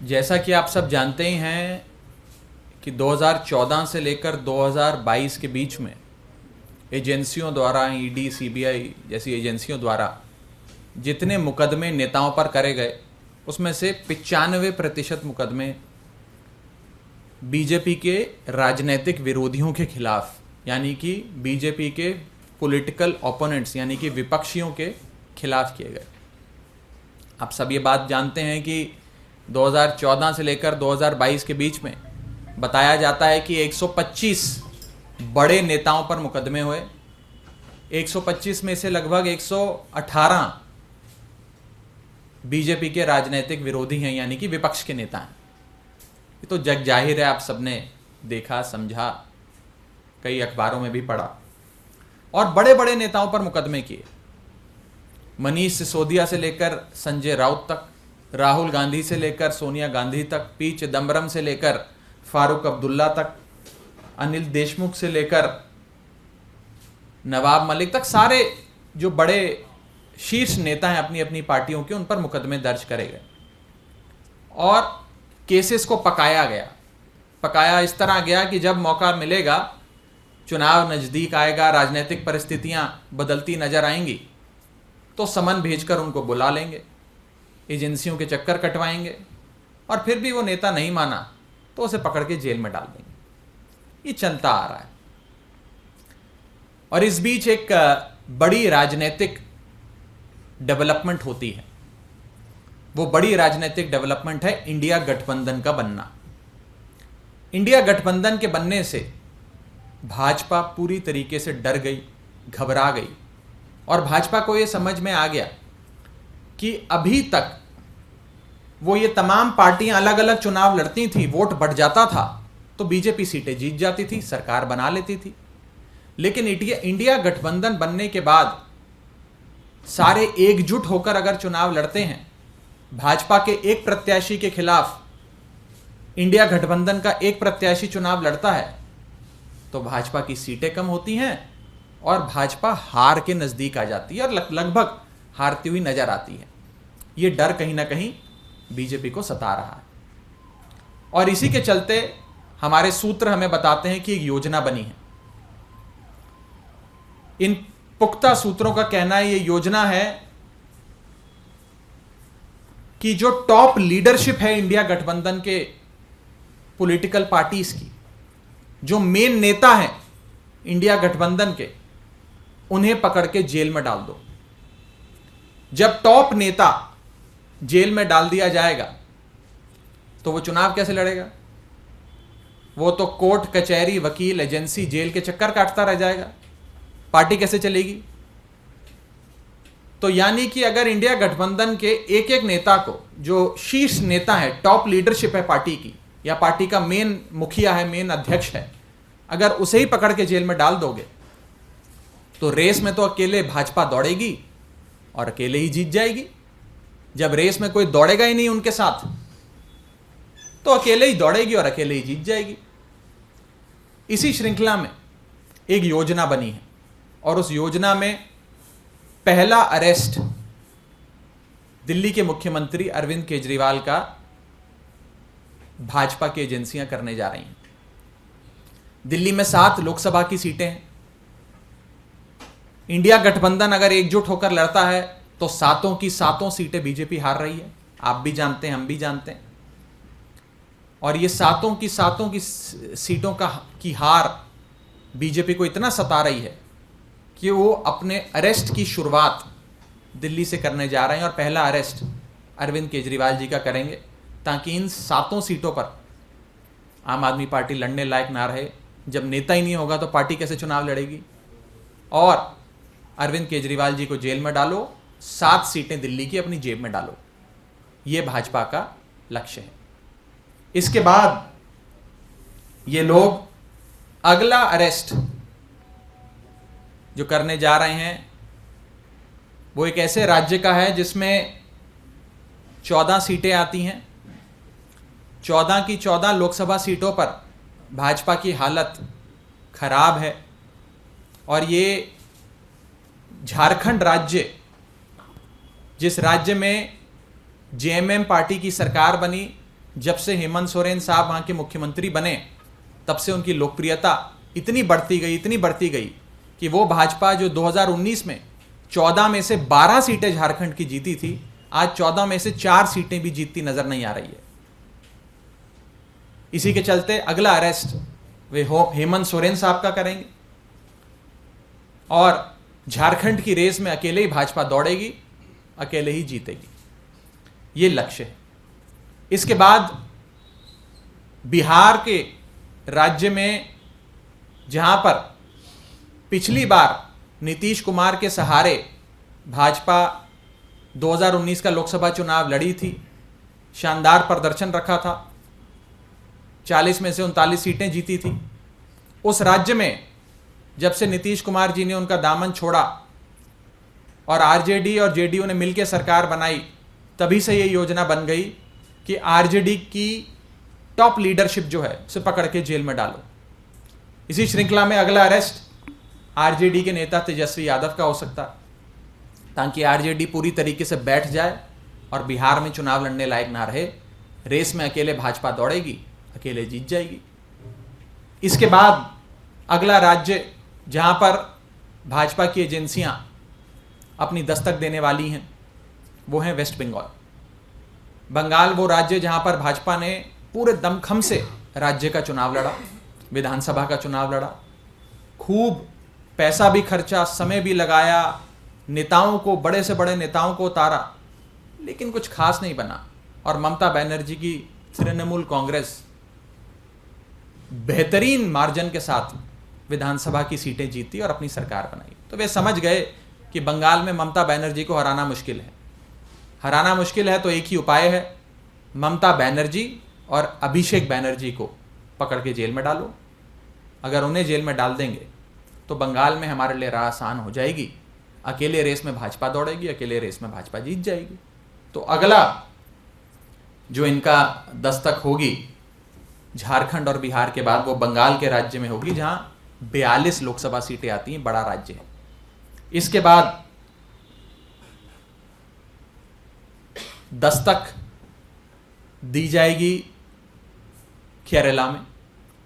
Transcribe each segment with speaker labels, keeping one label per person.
Speaker 1: जैसा कि आप सब जानते ही हैं कि 2014 से लेकर 2022 के बीच में एजेंसियों द्वारा ईडी, सीबीआई जैसी एजेंसियों द्वारा जितने मुकदमे नेताओं पर करे गए उसमें से 95% मुकदमे बीजेपी के राजनीतिक विरोधियों के खिलाफ, यानी कि बीजेपी के पॉलिटिकल ओपोनेंट्स यानी कि विपक्षियों के खिलाफ किए गए। आप सब ये बात जानते हैं कि 2014 से लेकर 2022 के बीच में बताया जाता है कि 125 बड़े नेताओं पर मुकदमे हुए। 125 में से लगभग 118 बीजेपी के राजनीतिक विरोधी हैं, यानी कि विपक्ष के नेता हैं। ये तो जग जाहिर है, आप सबने देखा, समझा, कई अखबारों में भी पढ़ा। और बड़े बड़े नेताओं पर मुकदमे किए। मनीष सिसोदिया से लेकर संजय राउत तक, राहुल गांधी से लेकर सोनिया गांधी तक, पी चिदम्बरम से लेकर फारूक अब्दुल्ला तक, अनिल देशमुख से लेकर नवाब मलिक तक, सारे जो बड़े शीर्ष नेता हैं अपनी अपनी पार्टियों के, उन पर मुकदमे दर्ज करे गए और केसेस को पकाया गया। पकाया इस तरह गया कि जब मौका मिलेगा, चुनाव नज़दीक आएगा, राजनीतिक परिस्थितियां बदलती नजर आएंगी, तो समन भेजकर उनको बुला लेंगे, एजेंसियों के चक्कर कटवाएंगे और फिर भी वो नेता नहीं माना तो उसे पकड़ के जेल में डाल देंगे। ये चलता आ रहा है। और इस बीच एक बड़ी राजनीतिक डेवलपमेंट होती है। वो बड़ी राजनीतिक डेवलपमेंट है इंडिया गठबंधन का बनना। इंडिया गठबंधन के बनने से भाजपा पूरी तरीके से डर गई, घबरा गई और भाजपा को ये समझ में आ गया कि अभी तक वो ये तमाम पार्टियां अलग अलग चुनाव लड़ती थी, वोट बढ़ जाता था तो बीजेपी सीटें जीत जाती थी, सरकार बना लेती थी। लेकिन इंडिया गठबंधन बनने के बाद सारे एकजुट होकर अगर चुनाव लड़ते हैं, भाजपा के एक प्रत्याशी के खिलाफ इंडिया गठबंधन का एक प्रत्याशी चुनाव लड़ता है तो भाजपा की सीटें कम होती हैं और भाजपा हार के नजदीक आ जाती है और लगभग हारती हुई नजर आती है। ये डर कहीं ना कहीं बीजेपी को सता रहा है और इसी के चलते हमारे सूत्र हमें बताते हैं कि एक योजना बनी है। इन पुख्ता सूत्रों का कहना है ये योजना है कि जो टॉप लीडरशिप है इंडिया गठबंधन के पॉलिटिकल पार्टीज की, जो मेन नेता हैं इंडिया गठबंधन के, उन्हें पकड़ के जेल में डाल दो। जब टॉप नेता जेल में डाल दिया जाएगा तो वो चुनाव कैसे लड़ेगा? वो तो कोर्ट, कचहरी, वकील, एजेंसी, जेल के चक्कर काटता रह जाएगा। पार्टी कैसे चलेगी? तो यानी कि अगर इंडिया गठबंधन के एक एक नेता को, जो शीर्ष नेता है, टॉप लीडरशिप है पार्टी की, या पार्टी का मेन मुखिया है, मेन अध्यक्ष है, अगर उसे ही पकड़ के जेल में डाल दोगे तो रेस में तो अकेले भाजपा दौड़ेगी और अकेले ही जीत जाएगी। जब रेस में कोई दौड़ेगा ही नहीं उनके साथ तो अकेले ही दौड़ेगी और अकेले ही जीत जाएगी। इसी श्रृंखला में एक योजना बनी है और उस योजना में पहला अरेस्ट दिल्ली के मुख्यमंत्री अरविंद केजरीवाल का भाजपा की एजेंसियां करने जा रही हैं। दिल्ली में 7 लोकसभा की सीटें हैं। इंडिया गठबंधन अगर एकजुट होकर लड़ता है तो 7 की 7 सीटें बीजेपी हार रही है। आप भी जानते हैं, हम भी जानते हैं। और ये 7 की 7 की सीटों की हार बीजेपी को इतना सता रही है कि वो अपने अरेस्ट की शुरुआत दिल्ली से करने जा रहे हैं और पहला अरेस्ट अरविंद केजरीवाल जी का करेंगे ताकि इन 7 सीटों पर आम आदमी पार्टी लड़ने लायक ना रहे। जब नेता ही नहीं होगा तो पार्टी कैसे चुनाव लड़ेगी? और अरविंद केजरीवाल जी को जेल में डालो, 7 सीटें दिल्ली की अपनी जेब में डालो। ये भाजपा का लक्ष्य है। इसके बाद ये लोग अगला अरेस्ट जो करने जा रहे हैं वो एक ऐसे राज्य का है जिसमें 14 सीटें आती हैं। 14 की 14 लोकसभा सीटों पर भाजपा की हालत खराब है और ये झारखंड राज्य, जिस राज्य में जेएमएम पार्टी की सरकार बनी, जब से हेमंत सोरेन साहब वहाँ के मुख्यमंत्री बने तब से उनकी लोकप्रियता इतनी बढ़ती गई कि वो भाजपा जो 2019 में 14 में से 12 सीटें झारखंड की जीती थी, आज 14 में से 4 सीटें भी जीतती नजर नहीं आ रही है। इसी के चलते अगला अरेस्ट वे हेमंत सोरेन साहब का करेंगे और झारखंड की रेस में अकेले ही भाजपा दौड़ेगी, अकेले ही जीतेगी, ये लक्ष्य है। इसके बाद बिहार के राज्य में जहां पर पिछली बार नीतीश कुमार के सहारे भाजपा 2019 का लोकसभा चुनाव लड़ी थी, शानदार प्रदर्शन रखा था, 40 में से 39 सीटें जीती थी। उस राज्य में जब से नीतीश कुमार जी ने उनका दामन छोड़ा और आरजेडी और जेडीयू ने मिलकर सरकार बनाई, तभी से ये योजना बन गई कि आरजेडी की टॉप लीडरशिप जो है उसे पकड़ के जेल में डालो। इसी श्रृंखला में अगला अरेस्ट आरजेडी के नेता तेजस्वी यादव का हो सकता है, ताकि आरजेडी पूरी तरीके से बैठ जाए और बिहार में चुनाव लड़ने लायक ना रहे। रेस में अकेले भाजपा दौड़ेगी, अकेले जीत जाएगी। इसके बाद अगला राज्य जहां पर भाजपा की एजेंसियां अपनी दस्तक देने वाली हैं वो है वेस्ट बंगाल। बंगाल वो राज्य जहां पर भाजपा ने पूरे दमखम से राज्य का चुनाव लड़ा, विधानसभा का चुनाव लड़ा, खूब पैसा भी खर्चा, समय भी लगाया, नेताओं को, बड़े से बड़े नेताओं को उतारा, लेकिन कुछ खास नहीं बना। और ममता बनर्जी की तृणमूल कांग्रेस बेहतरीन मार्जिन के साथ विधानसभा की सीटें जीती और अपनी सरकार बनाई। तो वे समझ गए कि बंगाल में ममता बनर्जी को हराना मुश्किल है। हराना मुश्किल है तो एक ही उपाय है, ममता बनर्जी और अभिषेक बनर्जी को पकड़ के जेल में डालो। अगर उन्हें जेल में डाल देंगे तो बंगाल में हमारे लिए राह आसान हो जाएगी। अकेले रेस में भाजपा दौड़ेगी, अकेले रेस में भाजपा जीत जाएगी। तो अगला जो इनका दस्तक होगी झारखंड और बिहार के बाद, वो बंगाल के राज्य में होगी, जहां 42 लोकसभा सीटें आती हैं, बड़ा राज्य है। इसके बाद दस्तक दी जाएगी केरला में,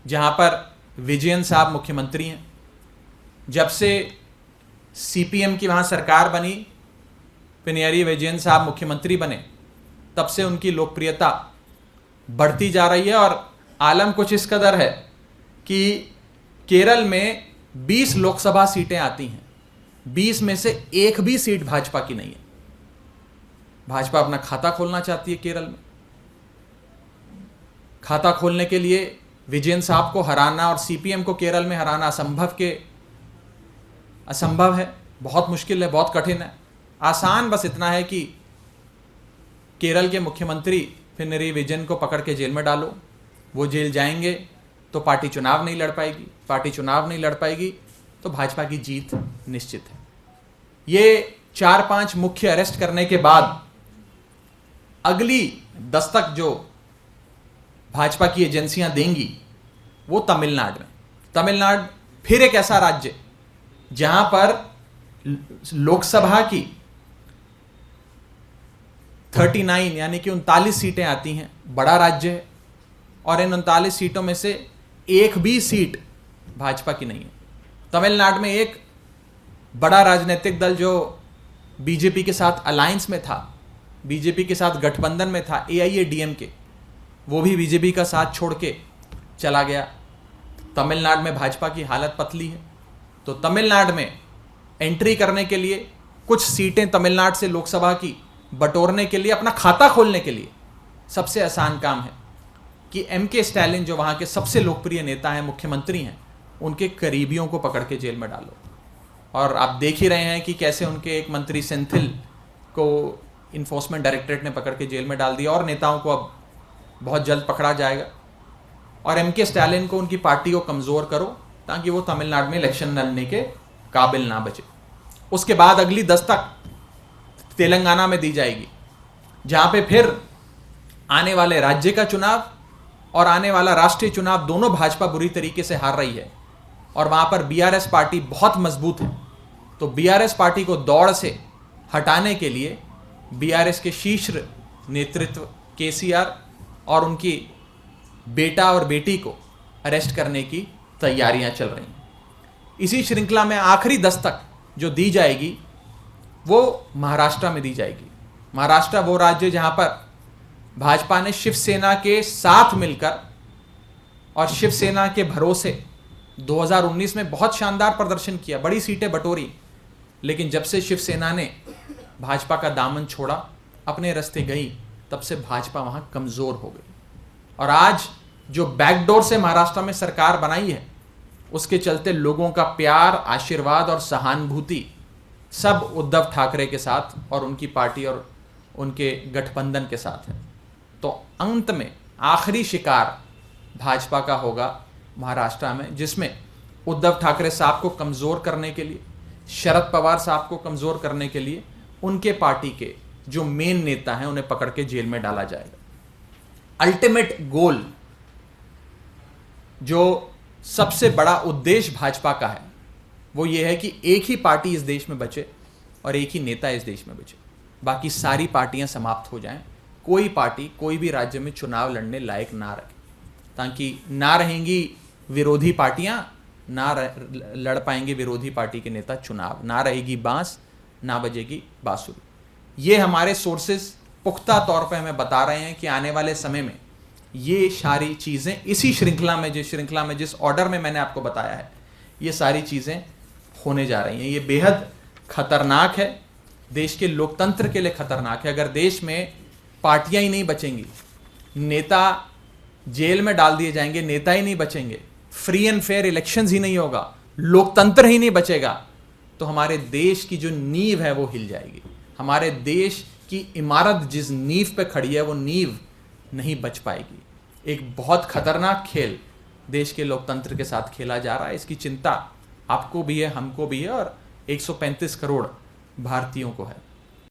Speaker 1: जहां पर विजयन साहब मुख्यमंत्री हैं। जब से सीपीएम की वहां सरकार बनी, पिनराई विजयन साहब मुख्यमंत्री बने, तब से उनकी लोकप्रियता बढ़ती जा रही है। और आलम कुछ इस कदर है कि केरल में 20 लोकसभा सीटें आती हैं, 20 में से एक भी सीट भाजपा की नहीं है। भाजपा अपना खाता खोलना चाहती है केरल में। खाता खोलने के लिए विजयन साहब को हराना और सीपीएम को केरल में हराना असंभव है, बहुत मुश्किल है, बहुत कठिन है। आसान बस इतना है कि केरल के मुख्यमंत्री पिनराई विजयन को पकड़ के जेल में डालो। वो जेल जाएंगे तो पार्टी चुनाव नहीं लड़ पाएगी, पार्टी चुनाव नहीं लड़ पाएगी तो भाजपा की जीत निश्चित है। ये 4-5 मुख्य अरेस्ट करने के बाद अगली दस्तक जो भाजपा की एजेंसियां देंगी वो तमिलनाडु में। तमिलनाडु फिर एक ऐसा राज्य जहां पर लोकसभा की 39 यानी कि 39 सीटें आती हैं, बड़ा राज्य है। और इन 39 सीटों में से एक भी सीट भाजपा की नहीं है। तमिलनाडु में एक बड़ा राजनीतिक दल जो बीजेपी के साथ अलायंस में था, बीजेपी के साथ गठबंधन में था, AIADMK, वो भी बीजेपी का साथ छोड़ के चला गया। तमिलनाडु में भाजपा की हालत पतली है। तो तमिलनाडु में एंट्री करने के लिए, कुछ सीटें तमिलनाडु से लोकसभा की बटोरने के लिए, अपना खाता खोलने के लिए सबसे आसान काम है कि MK स्टैलिन जो वहाँ के सबसे लोकप्रिय नेता हैं, मुख्यमंत्री हैं, उनके करीबियों को पकड़ के जेल में डालो। और आप देख ही रहे हैं कि कैसे उनके एक मंत्री सेंथिल को इन्फोर्समेंट डायरेक्टरेट ने पकड़ के जेल में डाल दिया, और नेताओं को अब बहुत जल्द पकड़ा जाएगा। और MK स्टैलिन को, उनकी पार्टी को कमज़ोर करो ताकि वो तमिलनाडु में इलेक्शन लड़ने के काबिल ना बचे। उसके बाद अगली दस्तक तेलंगाना में दी जाएगी, जहाँ पे फिर आने वाले राज्य का चुनाव और आने वाला राष्ट्रीय चुनाव दोनों भाजपा बुरी तरीके से हार रही है, और वहाँ पर BRS पार्टी बहुत मजबूत है। तो BRS पार्टी को दौड़ से हटाने के लिए BRS के शीर्ष नेतृत्व KCR और उनकी बेटा और बेटी को अरेस्ट करने की तैयारियां चल रही हैं। इसी श्रृंखला में आखिरी दस्तक जो दी जाएगी वो महाराष्ट्र में दी जाएगी। महाराष्ट्र वो राज्य जहां पर भाजपा ने शिवसेना के साथ मिलकर और शिवसेना के भरोसे 2019 में बहुत शानदार प्रदर्शन किया, बड़ी सीटें बटोरी, लेकिन जब से शिवसेना ने भाजपा का दामन छोड़ा, अपने रास्ते गई, तब से भाजपा वहां कमजोर हो गई। और आज जो बैकडोर से महाराष्ट्र में सरकार बनाई है, उसके चलते लोगों का प्यार, आशीर्वाद और सहानुभूति सब उद्धव ठाकरे के साथ और उनकी पार्टी और उनके गठबंधन के साथ है। तो अंत में आखिरी शिकार भाजपा का होगा महाराष्ट्र में, जिसमें उद्धव ठाकरे साहब को कमज़ोर करने के लिए, शरद पवार साहब को कमज़ोर करने के लिए उनके पार्टी के जो मेन नेता हैं उन्हें पकड़ के जेल में डाला जाएगा। अल्टीमेट गोल, जो सबसे बड़ा उद्देश्य भाजपा का है, वो ये है कि एक ही पार्टी इस देश में बचे और एक ही नेता इस देश में बचे, बाकी सारी पार्टियां समाप्त हो जाएं, कोई पार्टी कोई भी राज्य में चुनाव लड़ने लायक ना रहे, ताकि ना रहेंगी विरोधी पार्टियां, ना लड़ पाएंगे विरोधी पार्टी के नेता चुनाव, ना रहेगी बांस, ना बजेगी बांसुरी। ये हमारे सोर्सेज पुख्ता तौर पे हमें बता रहे हैं कि आने वाले समय में ये सारी चीज़ें इसी श्रृंखला में, जिस ऑर्डर में मैंने आपको बताया है, ये सारी चीज़ें होने जा रही हैं। ये बेहद खतरनाक है, देश के लोकतंत्र के लिए खतरनाक है। अगर देश में पार्टियां ही नहीं बचेंगी, नेता जेल में डाल दिए जाएंगे, नेता ही नहीं बचेंगे, फ्री एंड फेयर इलेक्शंस ही नहीं होगा, लोकतंत्र ही नहीं बचेगा, तो हमारे देश की जो नींव है वो हिल जाएगी। हमारे देश की इमारत जिस नींव पे खड़ी है वो नींव नहीं बच पाएगी। एक बहुत खतरनाक खेल देश के लोकतंत्र के साथ खेला जा रहा है। इसकी चिंता आपको भी है, हमको भी है और 135 करोड़ भारतीयों को है।